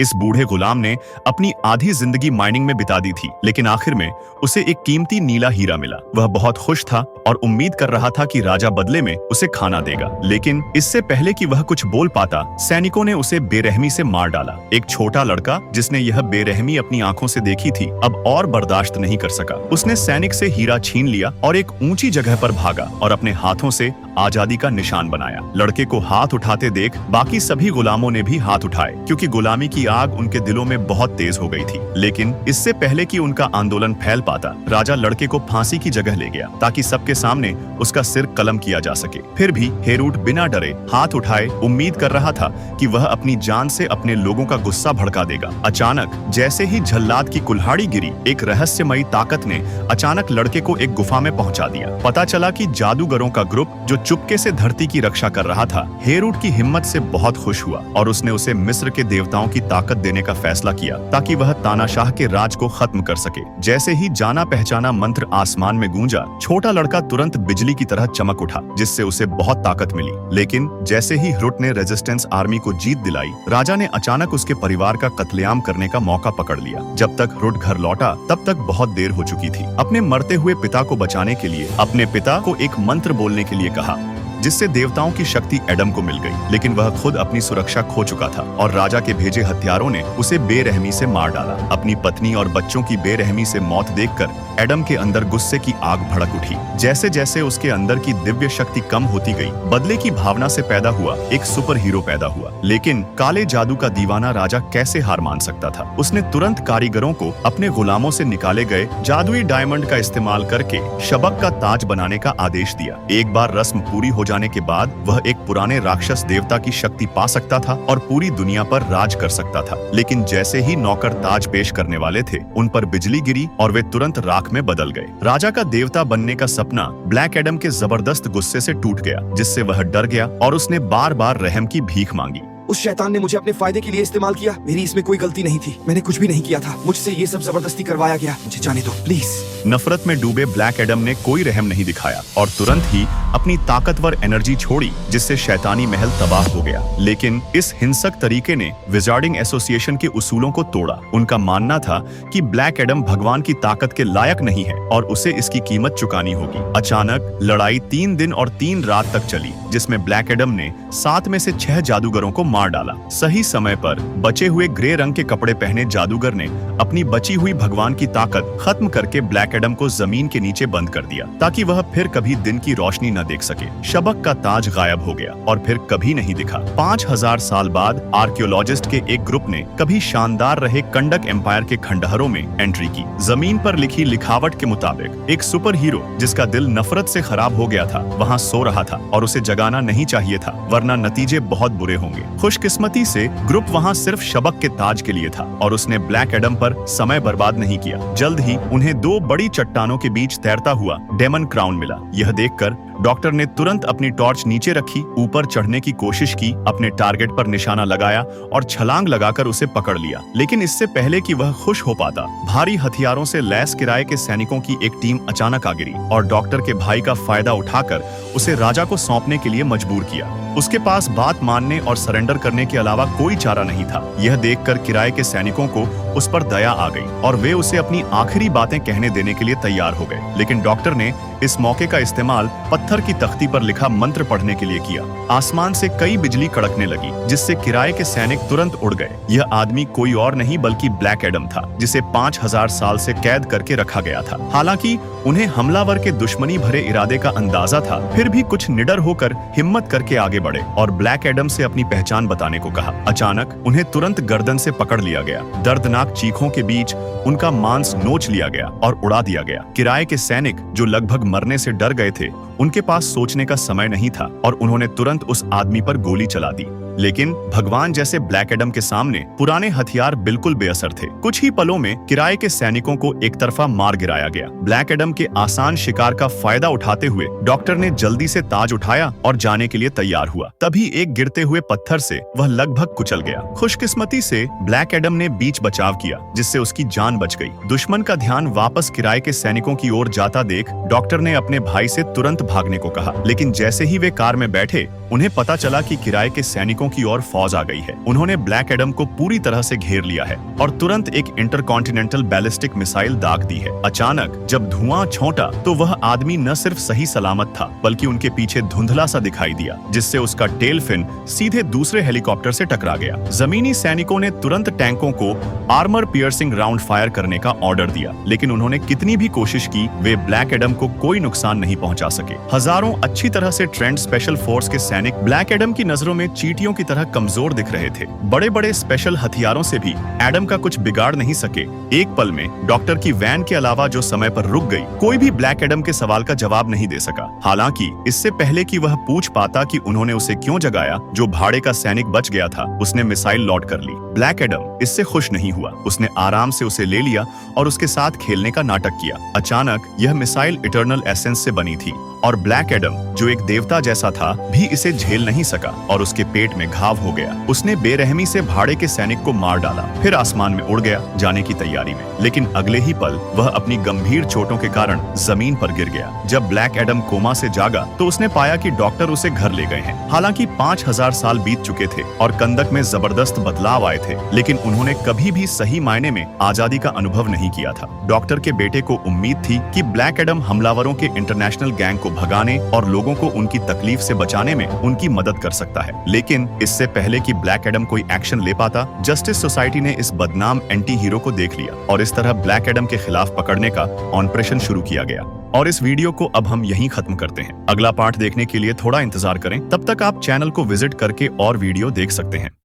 इस बूढ़े गुलाम ने अपनी आधी जिंदगी माइनिंग में बिता दी थी, लेकिन आखिर में उसे एक कीमती नीला हीरा मिला। वह बहुत खुश था और उम्मीद कर रहा था कि राजा बदले में उसे खाना देगा। लेकिन इससे पहले कि वह कुछ बोल पाता, सैनिकों ने उसे बेरहमी से मार डाला। एक छोटा लड़का जिसने यह बेरहमी अपनी आंखों से देखी थी, अब और बर्दाश्त नहीं कर सका। उसने सैनिक से हीरा छीन लिया और एक ऊंची जगह पर भागा और अपने हाथों से आजादी का निशान बनाया। लड़के को हाथ उठाते देख बाकी सभी गुलामों ने भी हाथ उठाए, क्योंकि गुलामी की आग उनके दिलों में बहुत तेज हो गई थी। लेकिन इससे पहले कि उनका आंदोलन फैल पाता, राजा लड़के को फांसी की जगह ले गया ताकि सबके सामने उसका सिर कलम किया जा सके। फिर भी हेरूट बिना डरे हाथ उठाए उम्मीद कर रहा था कि वह अपनी जान से अपने लोगों का गुस्सा भड़का देगा। अचानक जैसे ही झल्लाद की कुल्हाड़ी गिरी, एक रहस्यमयी ताकत ने अचानक लड़के को एक गुफा में पहुंचा दिया। पता चला कि जादूगरों का ग्रुप जो चुपके से धरती की रक्षा कर रहा था, हेरूट की हिम्मत से बहुत खुश हुआ और उसने उसे मिस्र के देवताओं की ताकत देने का फैसला किया ताकि वह तानाशाह के राज को खत्म कर सके। जैसे ही जाना पहचाना मंत्र आसमान में गूंजा, छोटा लड़का तुरंत बिजली की तरह चमक उठा, जिससे उसे बहुत ताकत मिली। लेकिन जैसे ही ह्रुट ने रेजिस्टेंस आर्मी को जीत दिलाई, राजा ने अचानक उसके परिवार का कत्लेआम करने का मौका पकड़ लिया। जब तक ह्रुट घर लौटा, तब तक बहुत देर हो चुकी थी। अपने मरते हुए पिता को बचाने के लिए अपने पिता को एक मंत्र बोलने के लिए कहा, जिससे देवताओं की शक्ति एडम को मिल गई। लेकिन वह खुद अपनी सुरक्षा खो चुका था और राजा के भेजे हथियारों ने उसे बेरहमी से मार डाला। अपनी पत्नी और बच्चों की बेरहमी से मौत देखकर एडम के अंदर गुस्से की आग भड़क उठी। जैसे जैसे उसके अंदर की दिव्य शक्ति कम होती गई, बदले की भावना से पैदा हुआ एक सुपर हीरो पैदा हुआ। लेकिन काले जादू का दीवाना राजा कैसे हार मान सकता था? उसने तुरंत कारीगरों को अपने गुलामों से निकाले गए जादुई डायमंड का इस्तेमाल करके शबक का ताज बनाने का आदेश दिया। एक बार रस्म पूरी हो जाने के बाद वह एक पुराने राक्षस देवता की शक्ति पा सकता था और पूरी दुनिया पर राज कर सकता था। लेकिन जैसे ही नौकर ताज पेश करने वाले थे, उन पर बिजली गिरी और वे तुरंत राख में बदल गए। राजा का देवता बनने का सपना ब्लैक एडम के जबरदस्त गुस्से से टूट गया, जिससे वह डर गया और उसने बार बार रहम की भीख मांगी। उस शैतान ने मुझे अपने फायदे के लिए इस्तेमाल किया। मेरी इसमें कोई गलती नहीं थी। मैंने कुछ भी नहीं किया था। मुझसे ये सब जबरदस्ती करवाया गया। मुझे जाने दो प्लीज। नफरत में डूबे ब्लैक एडम ने कोई रहम नहीं दिखाया और तुरंत ही अपनी ताकतवर एनर्जी छोड़ी, जिससे शैतानी महल तबाह हो गया। लेकिन इस हिंसक तरीके ने विजार्डिंग एसोसिएशन के उसूलों को तोड़ा। उनका मानना था कि ब्लैक एडम भगवान की ताकत के लायक नहीं है और उसे इसकी कीमत चुकानी होगी। अचानक लड़ाई 3 दिन और 3 रात तक चली, जिसमें ब्लैक एडम ने 7 में से 6 जादूगरों को मार डाला। सही समय पर बचे हुए ग्रे रंग के कपड़े पहने जादूगर ने अपनी बची हुई भगवान की ताकत खत्म करके ब्लैक एडम को जमीन के नीचे बंद कर दिया, ताकि वह फिर कभी दिन की रोशनी न देख सके। शबक का ताज गायब हो गया और फिर कभी नहीं दिखा। 5000 साल बाद आर्कियोलॉजिस्ट के एक ग्रुप ने कभी शानदार रहे कंडक एम्पायर के खंडहरों में एंट्री की। जमीन पर लिखी लिखावट के मुताबिक एक सुपर हीरो जिसका दिल नफरत से खराब हो गया था, वहाँ सो रहा था और उसे जगाना नहीं चाहिए था, वरना नतीजे बहुत बुरे होंगे। खुशकिस्मती से ग्रुप वहाँ सिर्फ शबक के ताज के लिए था और उसने ब्लैक एडम पर समय बर्बाद नहीं किया। जल्द ही उन्हें 2 बड़ी चट्टानों के बीच तैरता हुआ डेमन क्राउन मिला। यह देखकर डॉक्टर ने तुरंत अपनी टॉर्च नीचे रखी, ऊपर चढ़ने की कोशिश की, अपने टारगेट पर निशाना लगाया और छलांग लगाकर उसे पकड़ लिया। लेकिन इससे पहले कि वह खुश हो पाता, भारी हथियारों से लैस किराए के सैनिकों की एक टीम अचानक आ गिरी और डॉक्टर के भाई का फायदा उठाकर उसे राजा को सौंपने के लिए मजबूर किया। उसके पास बात मानने और सरेंडर करने के अलावा कोई चारा नहीं था। यह देखकर किराए के सैनिकों को उस पर दया आ गई और वे उसे अपनी आखिरी बातें कहने देने के लिए तैयार हो गए। लेकिन डॉक्टर ने इस मौके का इस्तेमाल पत्थर की तख्ती पर लिखा मंत्र पढ़ने के लिए किया। आसमान से कई बिजली कड़कने लगी, जिससे किराए के सैनिक तुरंत उड़ गए। यह आदमी कोई और नहीं बल्कि ब्लैक एडम था, जिसे 5000 साल से कैद करके रखा गया था। हालांकि उन्हें हमलावर के दुश्मनी भरे इरादे का अंदाजा था, फिर भी कुछ निडर होकर हिम्मत करके आगे बढ़े और ब्लैक एडम से अपनी पहचान बताने को कहा। अचानक उन्हें तुरंत गर्दन से पकड़ लिया गया। दर्दनाक चीखों के बीच उनका मांस नोच लिया गया और उड़ा दिया गया। किराए के सैनिक जो लगभग मरने से डर गए थे, उनके पास सोचने का समय नहीं था और उन्होंने तुरंत उस आदमी पर गोली चला दी। लेकिन भगवान जैसे ब्लैक एडम के सामने पुराने हथियार बिल्कुल बेअसर थे। कुछ ही पलों में किराए के सैनिकों को एक तरफा मार गिराया गया। ब्लैक एडम के आसान शिकार का फायदा उठाते हुए डॉक्टर ने जल्दी से ताज उठाया और जाने के लिए तैयार हुआ। तभी एक गिरते हुए पत्थर से वह लगभग कुचल गया। खुशकिस्मती से ब्लैक एडम ने बीच बचाव किया, जिससे उसकी जान बच गई। दुश्मन का ध्यान वापस किराए के सैनिकों की ओर जाता देख डॉक्टर ने अपने भाई से तुरंत भागने को कहा। लेकिन जैसे ही वे कार में बैठे, उन्हें पता चला कि किराए के सैनिकों सैनिकों की ओर फौज आ गई है। उन्होंने ब्लैक एडम को पूरी तरह से घेर लिया है और तुरंत एक इंटरकॉन्टिनेंटल बैलिस्टिक मिसाइल दाग दी है। अचानक जब धुआं छौंटा तो वह आदमी न सिर्फ सही सलामत था बल्कि उनके पीछे धुंधला सा दिखाई दिया, जिससे उसका टेल फिन सीधे दूसरे हेलीकॉप्टर से टकरा गया। जमीनी सैनिकों ने तुरंत टैंकों को आर्मर पियर्सिंग राउंड फायर करने का ऑर्डर दिया, लेकिन उन्होंने कितनी भी कोशिश की वे ब्लैक एडम को कोई नुकसान नहीं पहुंचा सके। हजारों अच्छी तरह से ट्रेंड स्पेशल फोर्स के सैनिक ब्लैक एडम की नजरों में चींटियों की तरह कमजोर दिख रहे थे। बड़े बड़े स्पेशल हथियारों से भी एडम का कुछ बिगाड़ नहीं सके। एक पल में डॉक्टर की वैन के अलावा जो समय पर रुक गई, कोई भी ब्लैक एडम के सवाल का जवाब नहीं दे सका। हालांकि इससे पहले कि वह पूछ पाता कि उन्होंने उसे क्यों जगाया, जो भाड़े का सैनिक बच गया था उसने मिसाइल लॉन्च कर ली। ब्लैक एडम इससे खुश नहीं हुआ। उसने आराम से उसे ले लिया और उसके साथ खेलने का नाटक किया। अचानक यह मिसाइल इटर्नल एसेंस से बनी थी और ब्लैक एडम, जो एक देवता जैसा था, भी इसे झेल नहीं सका और उसके पेट में घाव हो गया। उसने बेरहमी से भाड़े के सैनिक को मार डाला, फिर आसमान में उड़ गया जाने की तैयारी में। लेकिन अगले ही पल वह अपनी गंभीर चोटों के कारण जमीन पर गिर गया। जब ब्लैक एडम कोमा से जागा तो उसने पाया कि डॉक्टर उसे घर ले गए हैं। हालांकि 5000 साल बीत चुके थे और कंदक में जबरदस्त बदलाव आए थे, लेकिन उन्होंने कभी भी सही मायने में आजादी का अनुभव नहीं किया था। डॉक्टर के बेटे को उम्मीद थी कि ब्लैक एडम हमलावरों के इंटरनेशनल गैंग को भगाने और लोगों को उनकी तकलीफ से बचाने में उनकी मदद कर सकता है। लेकिन इससे पहले कि ब्लैक एडम कोई एक्शन ले पाता, जस्टिस सोसाइटी ने इस बदनाम एंटी हीरो को देख लिया और इस तरह ब्लैक एडम के खिलाफ पकड़ने का ऑपरेशन शुरू किया गया। और इस वीडियो को अब हम यहीं खत्म करते हैं। अगला पार्ट देखने के लिए थोड़ा इंतजार करें, तब तक आप चैनल को विजिट करके और वीडियो देख सकते हैं।